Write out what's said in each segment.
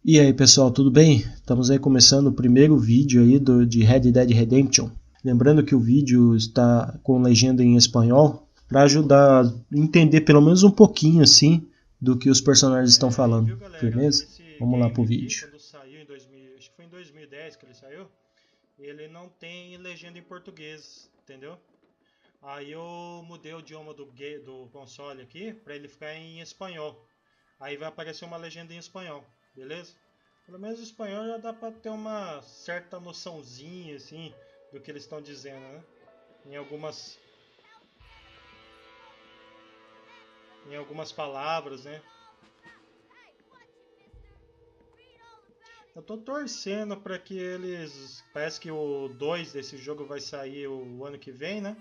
E aí pessoal, tudo bem? Estamos aí começando o primeiro vídeo aí de Red Dead Redemption. Lembrando que o vídeo está com legenda em espanhol para ajudar a entender pelo menos um pouquinho assim do que os personagens estão falando, Viu, galera? firmeza? Vamos lá pro vídeo. Quando saiu em 2000, acho que foi em 2010 que ele saiu, ele não tem legenda em português, entendeu? Aí eu mudei o idioma do console aqui para ele ficar em espanhol. Aí vai aparecer uma legenda em espanhol, beleza? Pelo menos o espanhol já dá para ter uma certa noçãozinha assim do que eles estão dizendo, né? Em algumas palavras, né? Eu tô torcendo para que eles... Parece que o 2 desse jogo vai sair o ano que vem, né?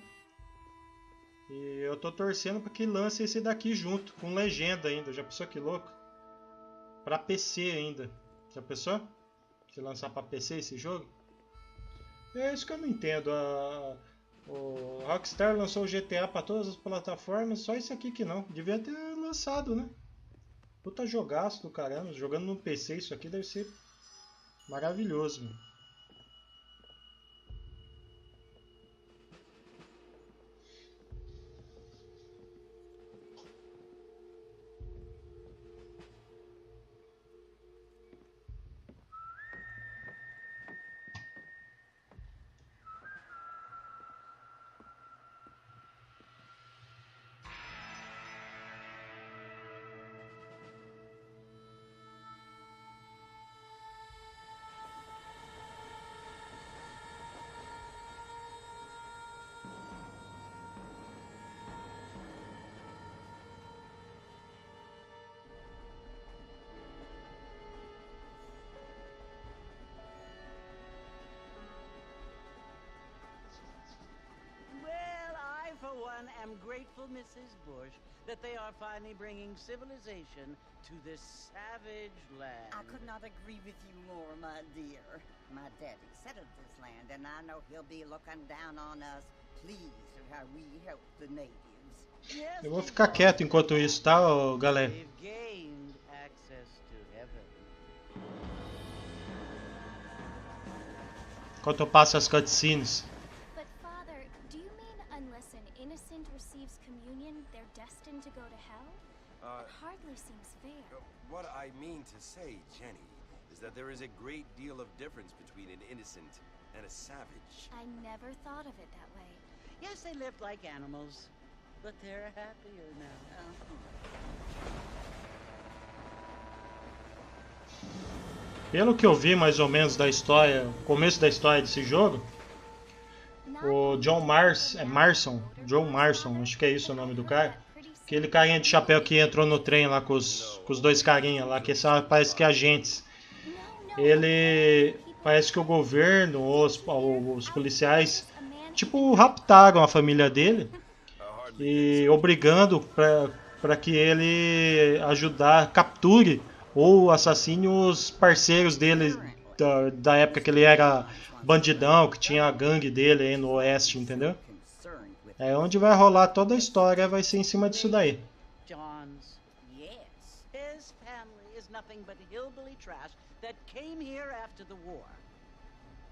E eu tô torcendo para que lance esse daqui junto, com legenda ainda. Já pensou que louco? Para PC ainda. Já pensou? Se lançar para PC esse jogo? É isso que eu não entendo. O Rockstar lançou o GTA para todas as plataformas, só isso aqui que não. Devia ter lançado, né? Puta jogaço do caramba. Jogando no PC isso aqui deve ser maravilhoso. I'm grateful, Mrs. Bush, that they are finally bringing civilization to this savage land. I could not agree with you more, my dear. My daddy settled this land, and I know he'll be looking down on us, pleased at how we help the natives. Eu vou ficar quieto enquanto isso, tá, galera? They've gained access to heaven. Enquanto eu passo as cutscenes. But Father, do you mean unless an innocent receives communion, they're destined to go to hell? It hardly seems fair. What I mean to say, Jenny, is that there is a great deal of difference between an innocent and a savage. I never thought of it that way. Yes, they lived like animals, but they're happier now. Pelo que eu vi mais ou menos da história, começo da história desse jogo, o John Marston, acho que é isso o nome do cara, aquele carinha de chapéu que entrou no trem lá com os dois carinha lá, que parece que agentes. Ele parece que o governo, os policiais, tipo, raptaram a família dele e obrigando para que ele capture ou assassine os parceiros dele da época que ele era bandidão, que tinha a gangue dele aí no oeste, entendeu? É onde vai rolar toda a história, vai ser em cima disso daí. John's. Yes. His family is nothing but hillbilly trash that came here after the war.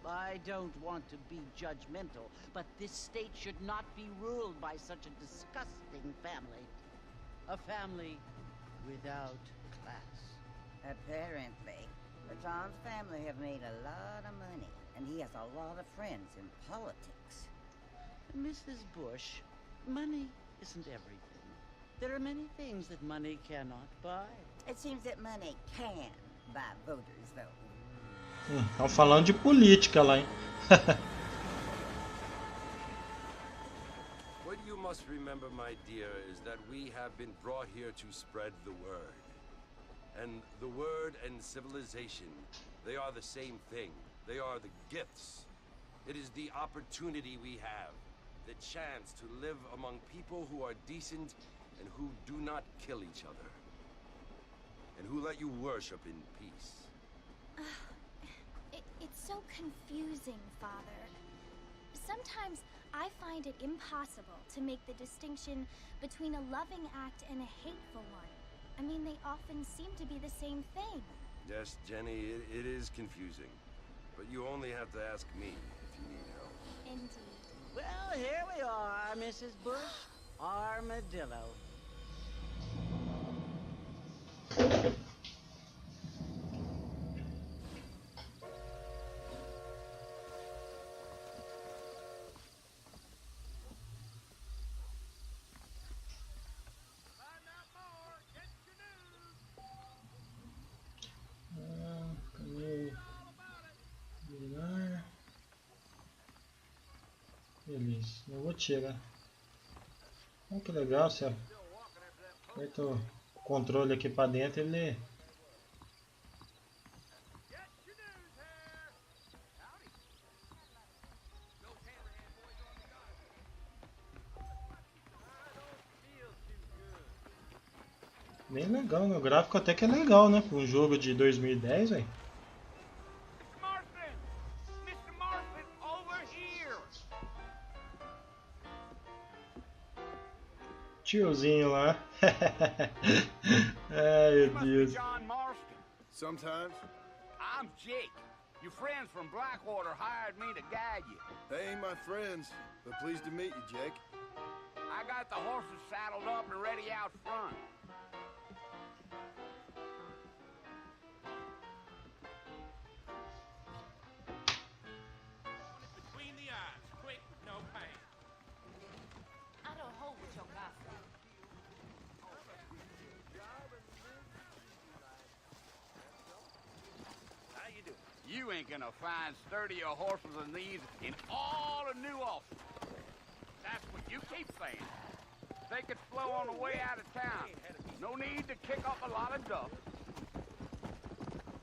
I don't want to be judgmental, but this state should not be ruled by such a disgusting family. A family without class. Apparently, but John's family have made a lot of money, and he has a lot of friends in politics. Mrs. Bush, money isn't everything. There are many things that money cannot buy. It seems that money can buy voters, though. Estão falando de política lá, hein? What you must remember, my dear, is that we have been brought here to spread the word. And the word and civilization, they are the same thing. They are the gifts. It is the opportunity we have, the chance to live among people who are decent and who do not kill each other. And who let you worship in peace. It's so confusing, Father. Sometimes I find it impossible to make the distinction between a loving act and a hateful one. I mean, they often seem to be the same thing. Yes, Jenny, it is confusing. But you only have to ask me if you need help. Indeed. Well, here we are, Mrs. Bush. Armadillo. Beleza, eu vou tirar. Oh, que legal, você aperta o controle aqui para dentro, ele bem legal, né? O gráfico até que é legal, né? Para um jogo de 2010, velho. Tiozinho lá. Ai, meu Deus. John Marston. Sometimes. I'm Jake. Your friends from Blackwater hired me to guide you. They ain't my friends, but pleased to meet you, Jake. I got the horses saddled up and ready out front. Between the eyes, quick, no pain. I don't hold with your gossip. How you doing? You ain't gonna find sturdier horses than these in all of New Ulster. That's what you keep saying. They could flow on the way out of town. No need to kick up a lot of dust.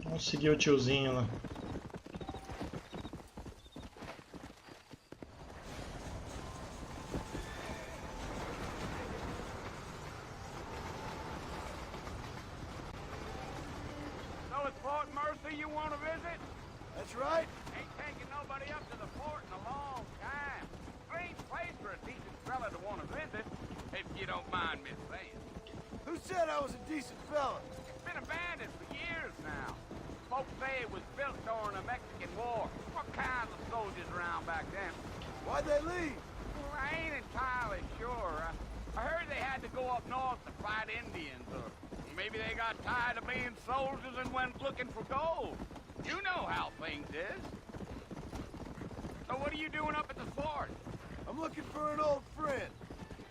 Vamos seguir o tiozinho lá. So it's Fort Mercy you want to visit? That's right. Ain't taking nobody up to the fort in a long time. Strange place for a decent fella to want to visit, if you don't mind me saying. Who said I was a decent fella? It's been abandoned for years now. Folks say it was built during the Mexican War. What kinds of soldiers around back then? Why'd they leave? Well, I ain't entirely sure. I heard they had to go up north to fight Indians, or maybe they got tired of being soldiers and went looking for gold. You know how things is. So what are you doing up at the fort? I'm looking for an old friend.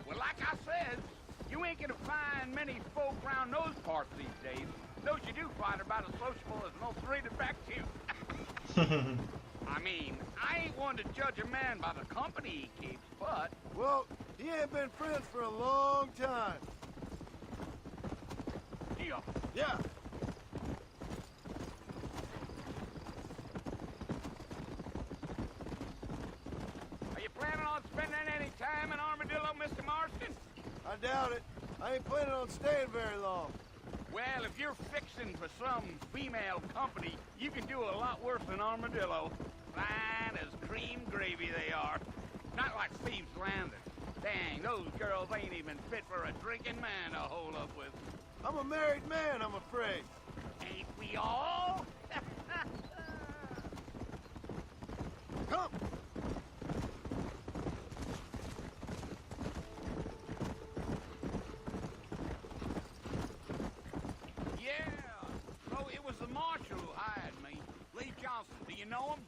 Well, like I said, you ain't gonna find many folk around those parts these days. Those you do find are about as sociable as an old braided back tooth. I mean, I ain't one to judge a man by the company he keeps, but... Well, he ain't been friends for a long time. Yeah. Yeah. Are you planning on spending any time in Armadillo, Mr. Marston? I doubt it. I ain't planning on staying very long. Well, if you're fixing for some female company, you can do a lot worse than Armadillo. Fine as cream gravy they are. Not like Steve's Landing. Dang, those girls ain't even fit for a drinking man to hold up with. I'm a married man, I'm afraid. Ain't we all? Come! Yeah. So it was the marshal who hired me. Lee Johnson, do you know him?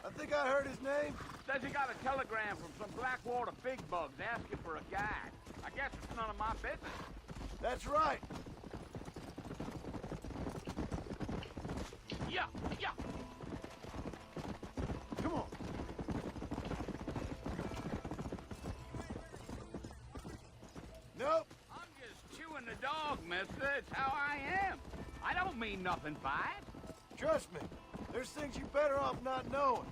I think I heard his name. Says he got a telegram from some Blackwater big bugs asking for a guide. I guess it's none of my business. That's right. Yeah, yeah. Come on. Nope. I'm just chewing the dog, mister. It's how I am. I don't mean nothing by it. Trust me. There's things you better off not knowing.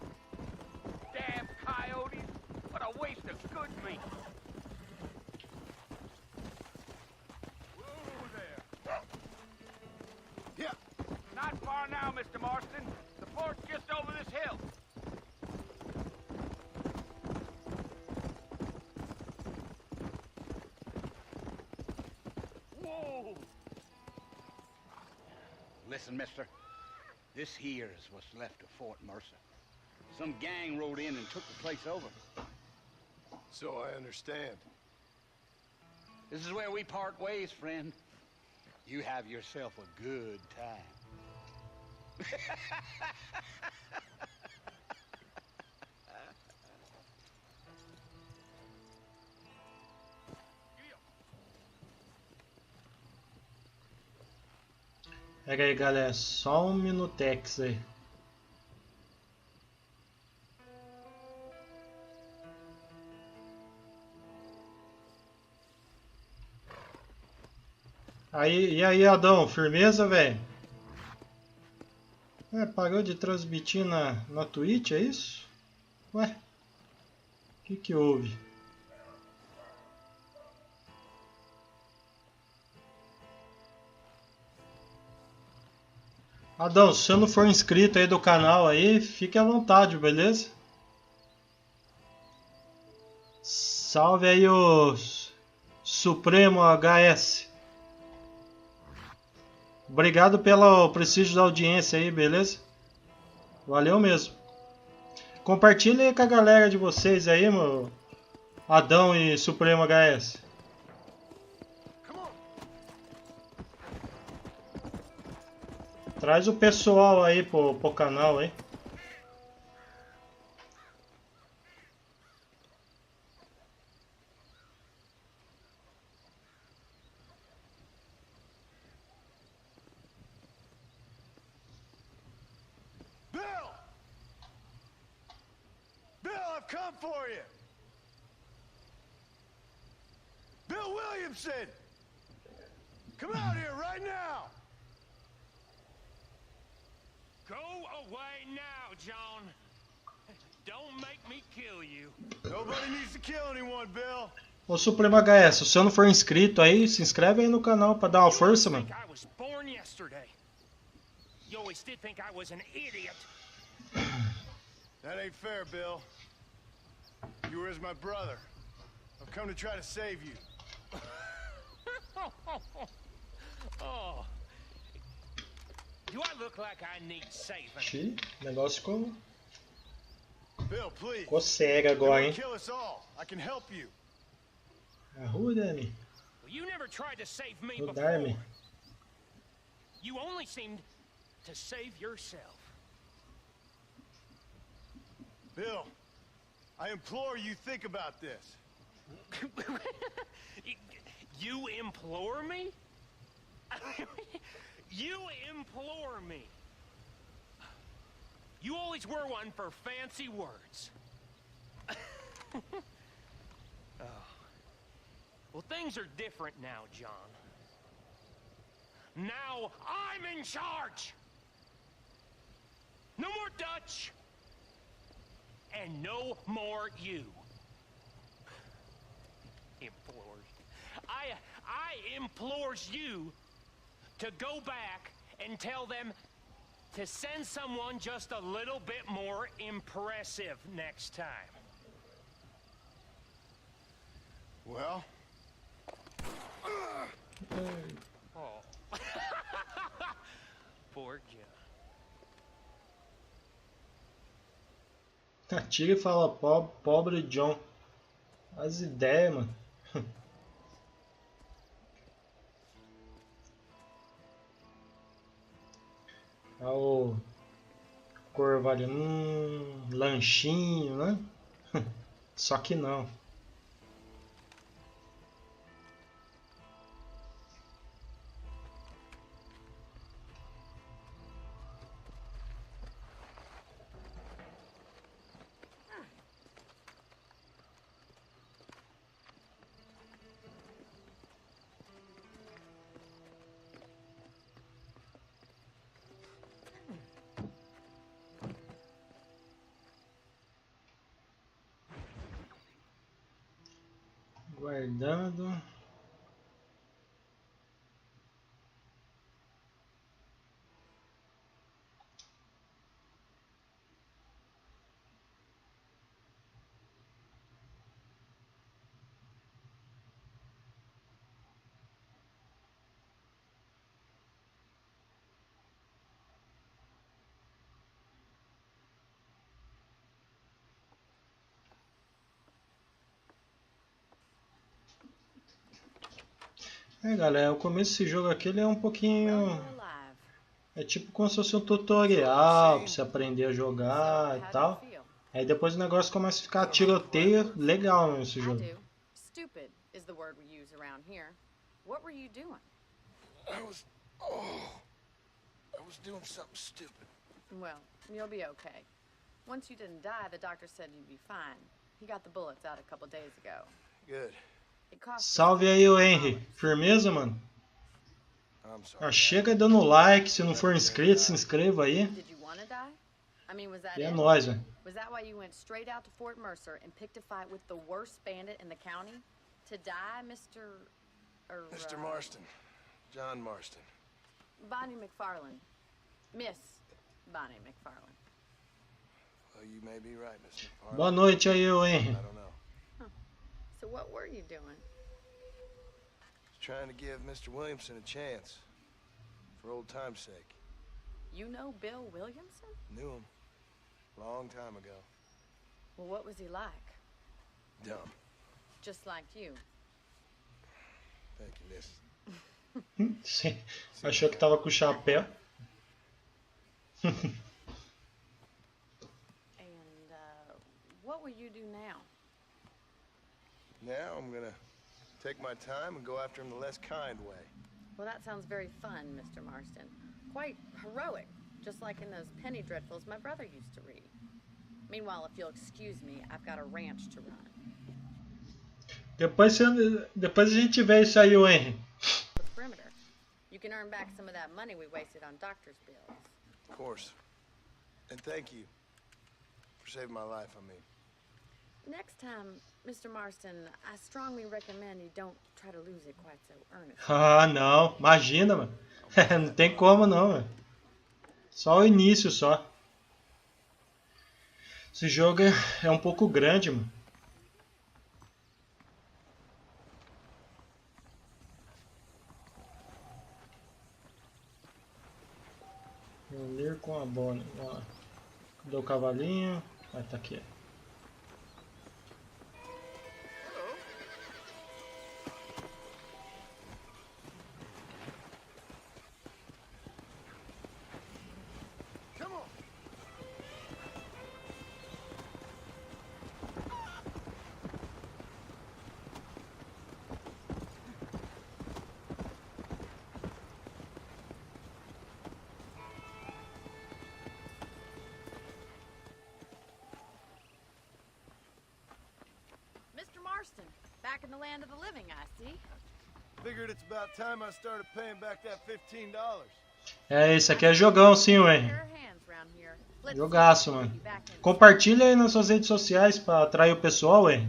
Damn coyotes. What a waste of good meat. Whoa there. Yeah. Not far now, Mr. Marston. The fort's just over this hill. Whoa! Listen, mister. This here is what's left of Fort Mercer. Some gang rode in and took the place over. So I understand. This is where we part ways, friend. You have yourself a good time. Pega aí, galera, só um minutex aí. E aí, Adão, firmeza, velho? Parou de transmitir na Twitch, é isso? Ué? O que houve? Adão, se você não for inscrito aí do canal aí, fique à vontade, beleza? Salve aí o Supremo HS. Obrigado pelo prestígio da audiência aí, beleza? Valeu mesmo. Compartilhe aí com a galera de vocês aí, meu Adão e Supremo HS. Traz o pessoal aí pro canal aí. Come for you. Bill Williamson. Come out here right now. Go away now, John. Don't make me kill you. Nobody needs to kill anyone, Bill. Ô Supremo HS, se você não for inscrito aí, se inscreve aí no canal pra dar uma força, mano. You always did think I was an idiot. That ain't fair, Bill. You were as my brother. I've come to try to save you. Oh. Do I look like I need saving? Ixi, o negócio ficou... Bill, please. Ficou cego agora, hein? Kill us all. I can help you. Ajuda-me. Well, you never tried to save me Ajudar-me. before. You only seemed to save yourself. Bill, I implore you, think about this. You implore me? You implore me. You always were one for fancy words. Oh. Well, things are different now, John. Now I'm in charge. No more Dutch. And no more you. Implores. I implores you to go back and tell them to send someone just a little bit more impressive next time. Well. Oh. Poor John. Atira e fala, pobre John. As ideias, mano. Olha o Corvo ali, lanchinho, né? Só que não. Guardando. Galera, o começo desse jogo aqui ele é um pouquinho... É tipo como se fosse um tutorial pra você aprender a jogar e tal. Aí depois o negócio começa a ficar tiroteio legal nesse jogo. Stupid is the word we use around here. What were you doing? I was doing something stupid. Well, you'll be okay. Once you didn't die, the doctor said you'd be fine. He got the bullets out a couple days ago. Good. Salve aí o Henry. Firmeza, mano? Chega dando like, se não for inscrito, se inscreva aí. E é nóis, velho. Was that why you went straight out to Fort Mercer and picked a fight with the worst bandit in the county? To die, Mr. Marston. John Marston. Bonnie McFarlane. Miss Bonnie McFarlane. Well, you may be right, Miss McFarlane. Boa noite aí, o Henry. I don't know. So what were you doing? Trying to give Mr. Williamson a chance. For old time's sake. You know Bill Williamson? Knew him. Long time ago. Well, what was he like? Dumb. Just like you. Thank you, miss. Sim. Achou que tava com o chapéu. And what will you do now? Now I'm gonna take my time and go after him the less kind way. Well, that sounds very fun, Mr. Marston. Quite heroic, just like in those penny dreadfuls my brother used to read. Meanwhile, if you'll excuse me, I've got a ranch to run. Depois a gente vê isso aí, o Henry. The perimeter. You can earn back some of that money we wasted on doctor's bills. Of course. And thank you for saving my life, I mean. Next time, Mr. Marston, I strongly recommend you don't try to lose it quite so earnestly. Ah, não. Imagina, mano. Não tem como não, mano. Só o início, só. Esse jogo é um pouco grande, mano. Vou ler com a bola. Cadê o cavalinho? Ah, tá aqui. Back in the land of the living, I see. Figured it's about time I started paying back that $15. Isso aqui é jogão sim, ué. Jogaço, mano. Compartilha aí nas suas redes sociais para atrair o pessoal, ué.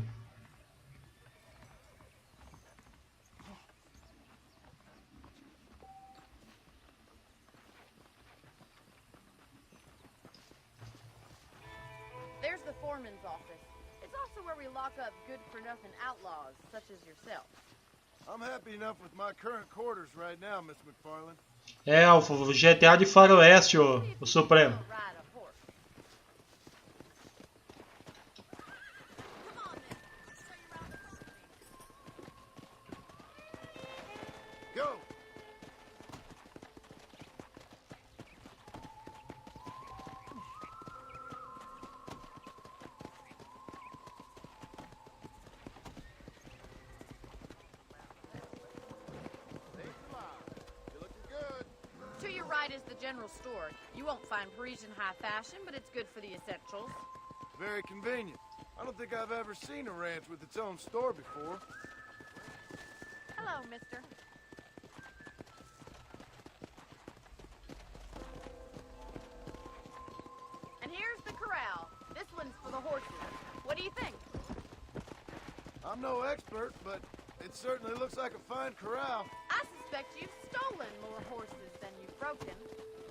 There's the foreman's office. It's also where we lock up good-for-nothing outlaws, such as yourself. I'm happy enough with my current quarters right now, Miss McFarlane. O GTA de Faroeste, o Supremo. Go! To your right is the general store. You won't find Parisian high fashion, but it's good for the essentials. Very convenient. I don't think I've ever seen a ranch with its own store before. Hello, mister. And here's the corral. This one's for the horses. What do you think? I'm no expert, but it certainly looks like a fine corral. I suspect you've stolen more horses than you've broken.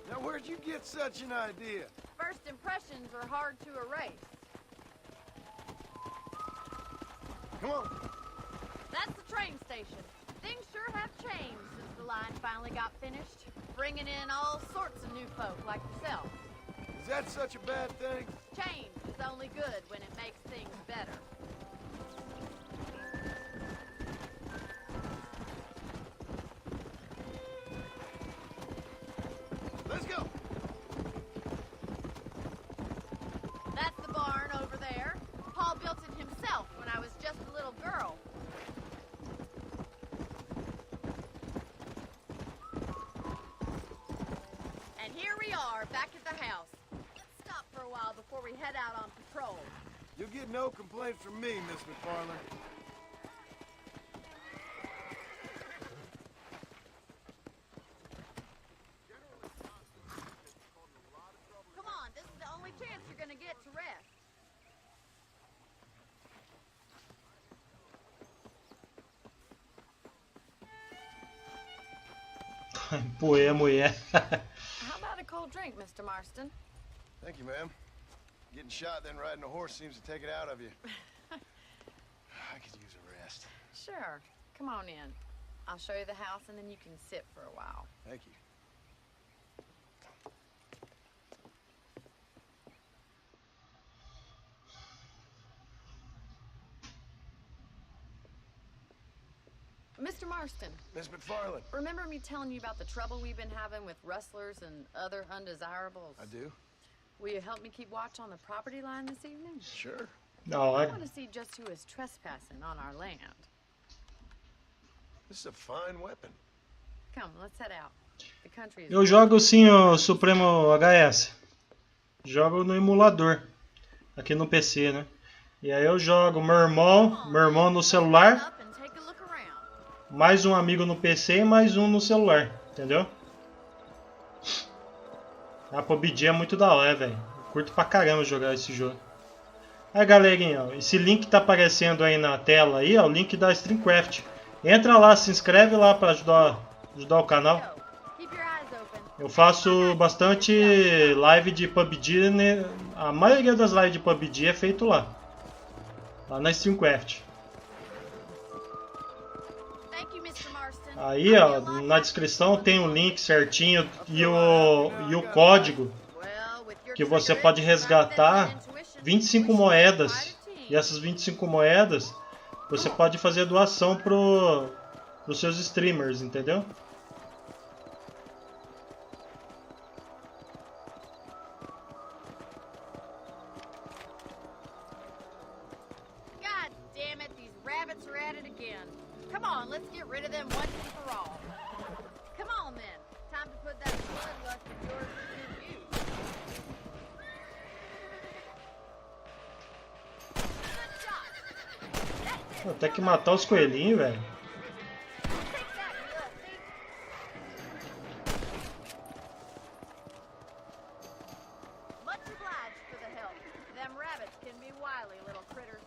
Now, where'd you get such an idea? First impressions are hard to erase. Come on. That's the train station. Things sure have changed since the line finally got finished. Bringing in all sorts of new folk like yourself. Is that such a bad thing? Change is only good when it makes things better. back at the house. Let's stop for a while before we head out on patrol. You'll get no complaints from me, Miss McFarland. Come on, this is the only chance you're gonna get to rest. Empurrei a mulher. How about a cold drink, Mr. Marston? Thank you, ma'am. Getting shot then riding a horse seems to take it out of you. I could use a rest. Sure. Come on in. I'll show you the house and then you can sit for a while. Thank you. Mr. Marston, Miss McFarland. remember me telling you about the trouble we've been having with rustlers and other undesirables? I do. Will you help me keep watch on the property line this evening? Sure. Não, I want to see just who is trespassing on our land. This is a fine weapon. Come, let's head out. The country is... eu jogo sim o Supremo HS. Jogo no emulador. Aqui no PC, né? E aí eu jogo meu irmão no celular. Mais um amigo no PC e mais um no celular. Entendeu? A PUBG é muito da hora, velho. Curto pra caramba jogar esse jogo. Aí, galerinha, ó, esse link tá aparecendo aí na tela aí, ó, o link da Streamcraft. Entra lá, se inscreve lá para ajudar o canal. Eu faço bastante live de PUBG, né? A maioria das lives de PUBG é feito lá na Streamcraft. Aí, ó, na descrição tem o link certinho e o código que você pode resgatar 25 moedas. E essas 25 moedas você pode fazer doação pros seus streamers, entendeu? God damn it, these rabbits are at it again. Come on, let's get rid of them once and for all. Come on then, time to put that bloodlust of yours to good use. Vou ter que matar os coelhinhos, velho. Much obliged for the help. Them rabbits can be wily little critters.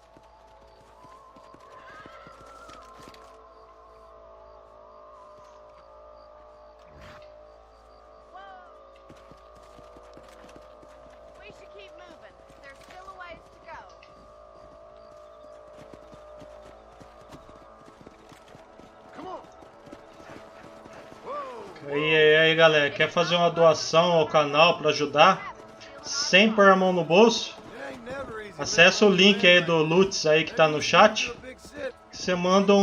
Whoa! We should keep moving. There's still a ways to go. E aí, galera, quer fazer uma doação ao canal para ajudar sem pôr a mão no bolso? Acesse o link aí do Lutz aí que tá no chat. Você manda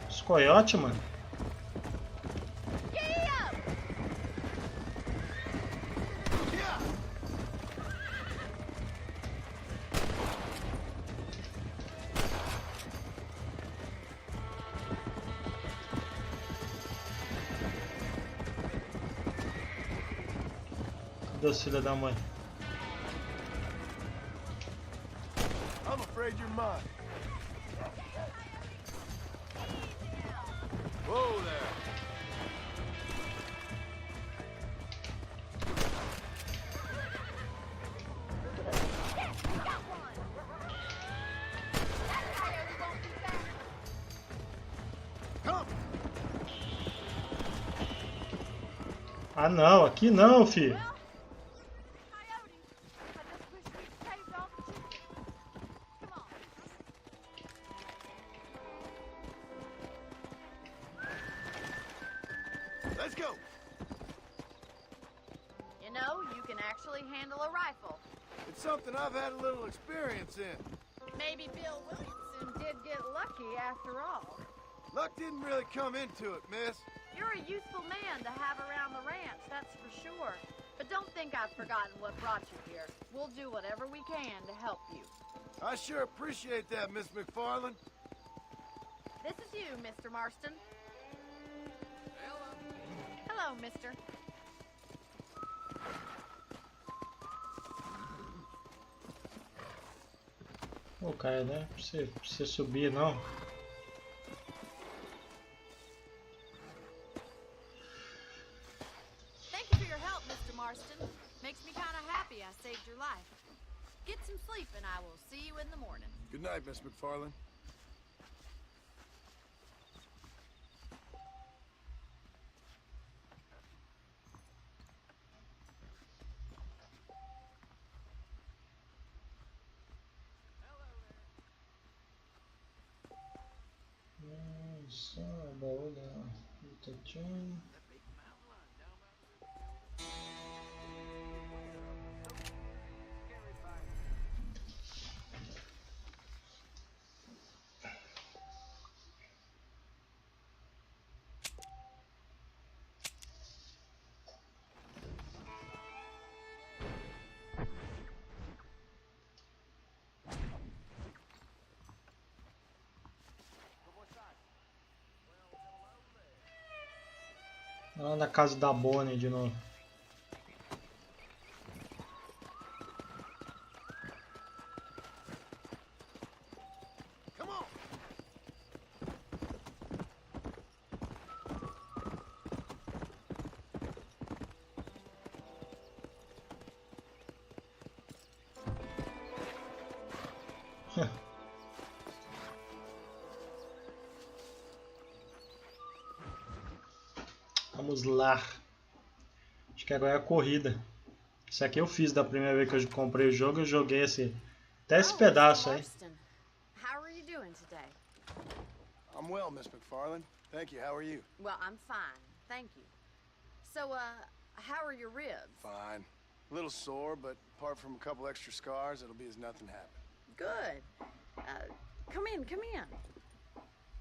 os coiote, mano. Deus, filha da mãe. I'm afraid you're mine. Whoa there. Ah não, aqui não, filho. Let's go. You know, you can actually handle a rifle. It's something I've had a little experience in. Maybe Bill Williamson did get lucky after all. Luck didn't really come into it, miss. You're a useful man to have around the ranch, that's for sure. But don't think I've forgotten what brought you here. We'll do whatever we can to help you. I sure appreciate that, Miss McFarland. This is you, Mr. Marston. go, mister. Pô, cara, né? Pra você subir, não. Thank you for your help, Mr. Marston. Makes me kind of happy I saved your life. Get some sleep and I will see you in the morning. Good night, Miss McFarlane. Só baú da Itatim. Lá na casa da Bonnie de novo. Vamos lá. Acho que agora é a corrida. Isso aqui eu fiz da primeira vez que eu comprei o jogo. Eu joguei até esse pedaço aí. How are you doing today? I'm well, Miss McFarlane. Thank you. How are you? Well, I'm fine. Thank you. So, how are your ribs? Fine. A little sore, but apart from a couple extra scars, it'll be as nothing happened. Good. Come in, come in.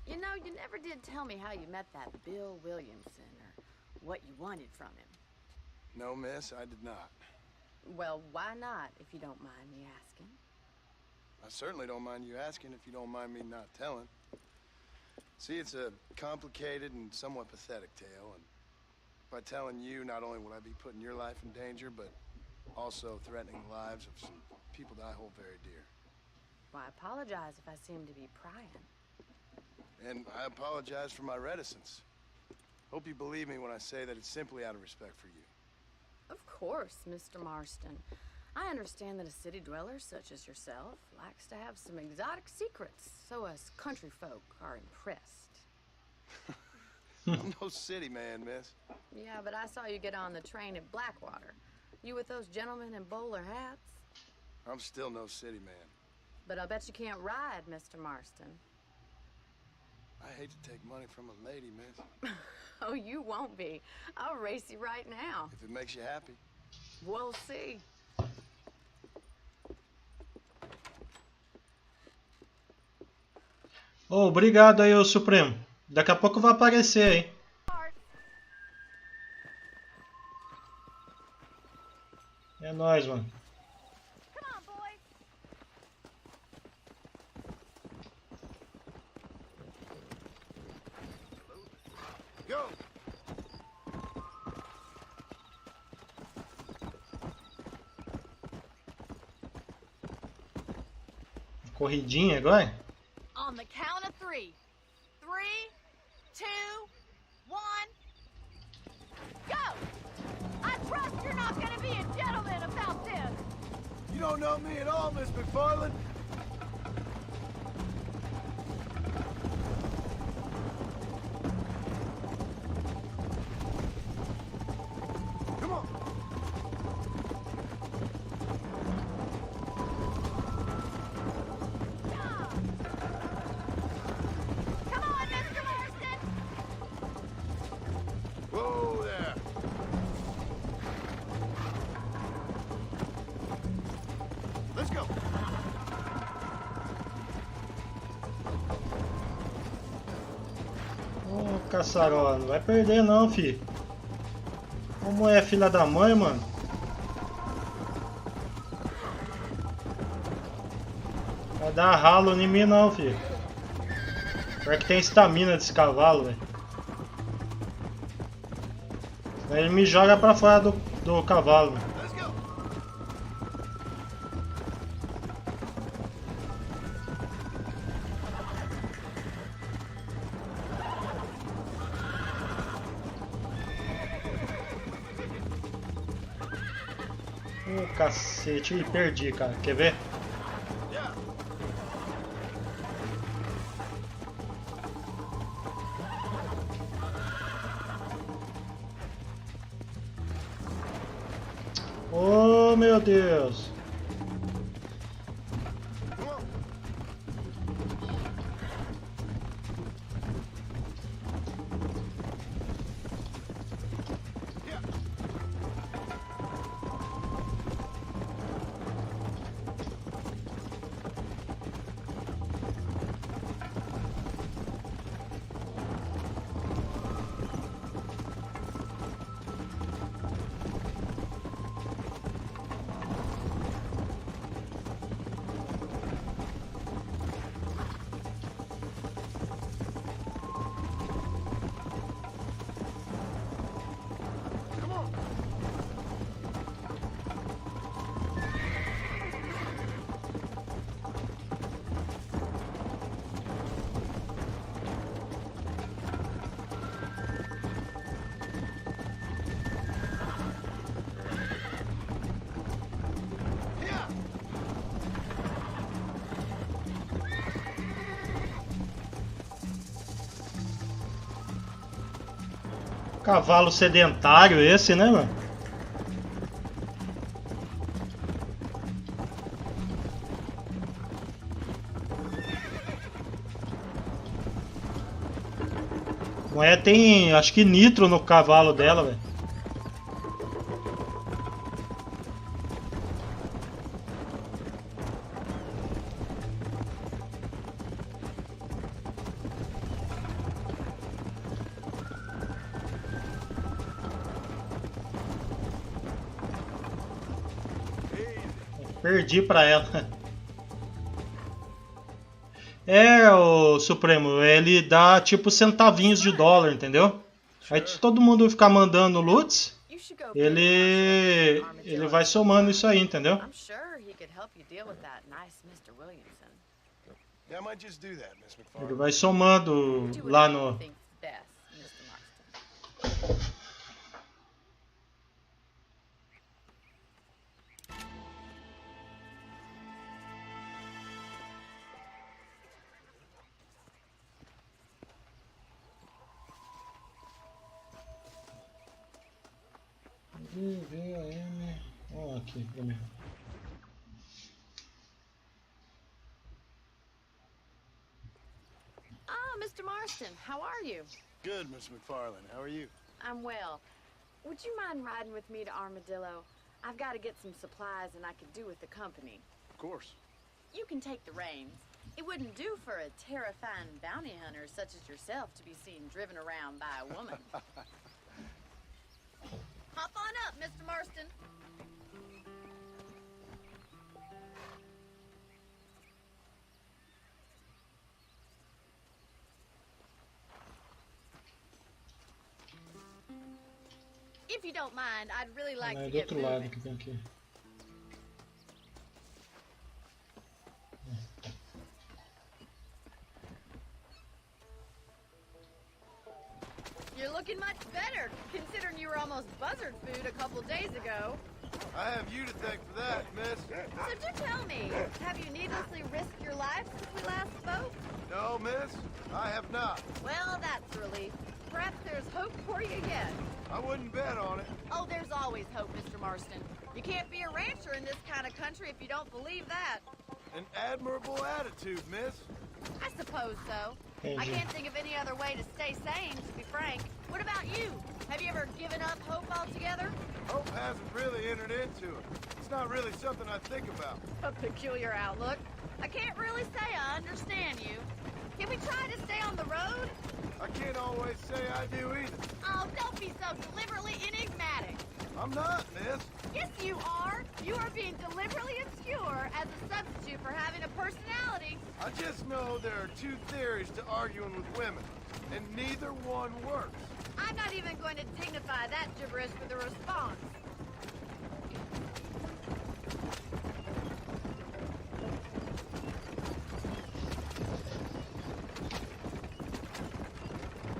You know, you never did tell me how you met that Bill Williamson or what you wanted from him. No, miss, I did not. Well, why not, if you don't mind me asking? I certainly don't mind you asking if you don't mind me not telling. See, it's a complicated and somewhat pathetic tale, and by telling you, not only will I be putting your life in danger, but also threatening the lives of some people that I hold very dear. Well, I apologize if I seem to be prying. And I apologize for my reticence. Hope you believe me when I say that it's simply out of respect for you. Of course, Mr. Marston. I understand that a city dweller such as yourself likes to have some exotic secrets, so us country folk are impressed. I'm no city man, miss. Yeah, but I saw you get on the train at Blackwater. You with those gentlemen in bowler hats? I'm still no city man. But I bet you can't ride, Mr. Marston. I hate to take money from a lady, miss. Oh, you won't be. I'll race you right now. If it makes you happy. We'll see. Oh, obrigado aí, ô Supremo. Daqui a pouco vai aparecer aí. É nóis, mano. Corridinha agora? On the count of 3. 3, 2, 1, go! I trust you're not gonna be a gentleman about this. You don't know me at all, Miss McFarlane. Come on. Caçarola, não vai perder não, fi. Como é filha da mãe, mano? Vai dar ralo em mim não, fi. Pior que tem estamina desse cavalo, velho. Aí ele me joga pra fora do cavalo. Cacete, ih, perdi, cara. Quer ver? Oh, meu Deus. Cavalo sedentário esse, né, mano? A mulher tem, acho que nitro no cavalo dela, velho. Perdi pra ela. É, o Supremo, ele dá tipo centavinhos de dólar, entendeu? Aí se todo mundo ficar mandando loots, ele vai somando isso aí, entendeu? Ele vai somando lá no... VAM. Ó, aqui, primeiro. Ah, Mr. Marston, how are you? Good, Miss McFarlane. How are you? I'm well. Would you mind riding with me to Armadillo? I've got to get some supplies and I could do with the company. Of course. You can take the reins. It wouldn't do for a terrifying bounty hunter such as yourself to be seen driven around by a woman. Hop on up, Mr. Marston. If you don't mind, I'd really like to get moving. Do outro lado que tem aqui. You're looking much better, considering you were almost buzzard food a couple days ago. I have you to thank for that, miss. So do tell me, have you needlessly risked your life since we last spoke? No, miss, I have not. Well, that's a relief. Perhaps there's hope for you yet. I wouldn't bet on it. Oh, there's always hope, Mr. Marston. You can't be a rancher in this kind of country if you don't believe that. An admirable attitude, miss. I suppose so. I can't think of any other way to stay sane, to be frank. What about you? Have you ever given up hope altogether? Hope hasn't really entered into it. It's not really something I think about. A peculiar outlook. I can't really say I understand you. Can we try to stay on the road? I can't always say I do either. Oh, don't be so deliberately enigmatic. I'm not, miss. Yes, you are. You are being deliberately obscure as a substitute for having a personality. I just know there are two theories to arguing with women, and neither one works. I'm not even going going to dignify that gibberish with a response.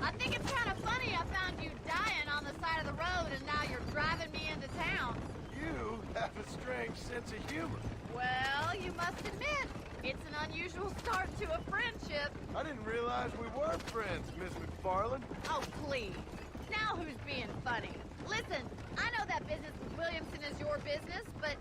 I think it's kind of funny I found you dying on the side of the road and now you're driving me into town. You have a strange sense of humor. Well, you must admit, it's an unusual start to a friendship. I didn't realize we were friends, Miss McFarland. Oh, please. Now who's being funny? Listen, I know that business with Williamson is your business, but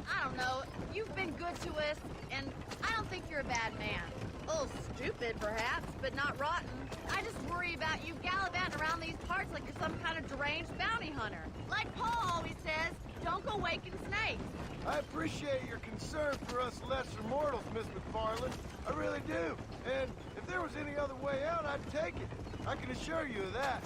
I don't know. You've been good to us, and I don't think you're a bad man. A little stupid, perhaps, but not rotten. I just worry about you gallivanting around these parts like you're some kind of deranged bounty hunter. Like Paul always says, don't go waking snakes. I appreciate your concern for us lesser mortals, Miss McFarland. I really do. And if there was any other way out, I'd take it. I can assure you of that.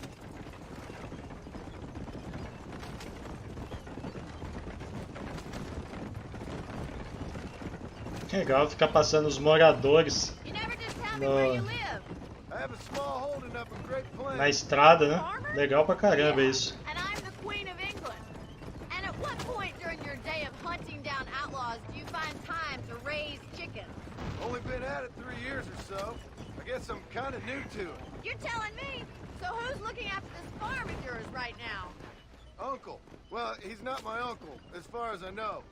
Legal ficar passando os moradores na estrada, né? Legal pra caramba isso. And I'm the Queen of England. And at what point during your day of hunting down outlaws do you find time to raise chickens? Only been at it 3 years or so. I guess I'm kind of new to it. You're telling me? So who's looking after this farm of yours right now? Uncle. Well, he's not my uncle, as far as I know.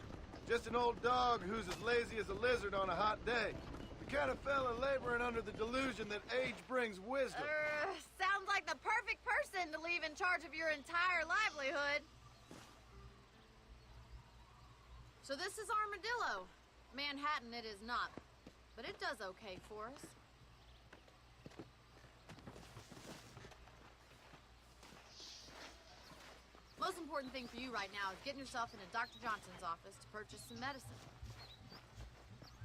Just an old dog who's as lazy as a lizard on a hot day. The kind of fella laboring under the delusion that age brings wisdom. Sounds like the perfect person to leave in charge of your entire livelihood. So this is Armadillo. Manhattan it is not, but it does okay for us. Most important thing for you right now is getting yourself into Dr. Johnson's office to purchase some medicine.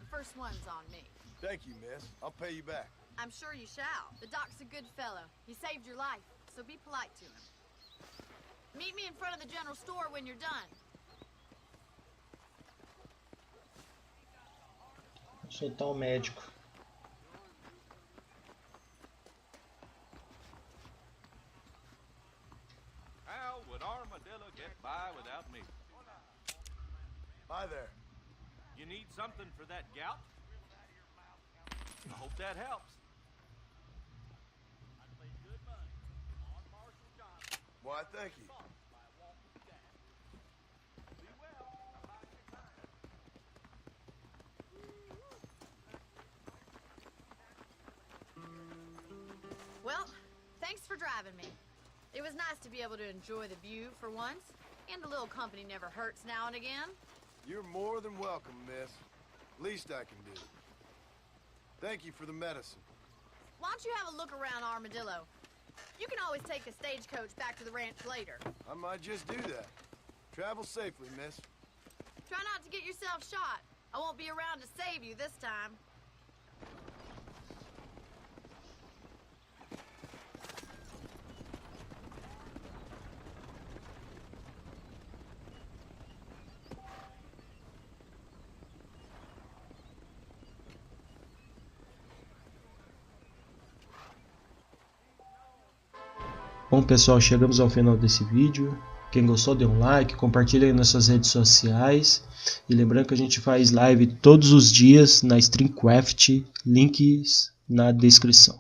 The first one's on me. Thank you, miss. I'll pay you back. I'm sure you shall. The doc's a good fellow. He saved your life, so be polite to him. Meet me in front of the general store when you're done. Vou soltar o médico. How would Armadillo get by without me? Hi there. You need something for that gout? I hope that helps. Why, thank you. Well, thanks for driving me. It was nice to be able to enjoy the view for once, and a little company never hurts now and again. You're more than welcome, miss. Least I can do. Thank you for the medicine. Why don't you have a look around Armadillo? You can always take a stagecoach back to the ranch later. I might just do that. Travel safely, miss. Try not to get yourself shot. I won't be around to save you this time. Bom pessoal, chegamos ao final desse vídeo. Quem gostou dê um like, compartilhe aí nas suas redes sociais. E lembrando que a gente faz live todos os dias na StreamCraft, links na descrição.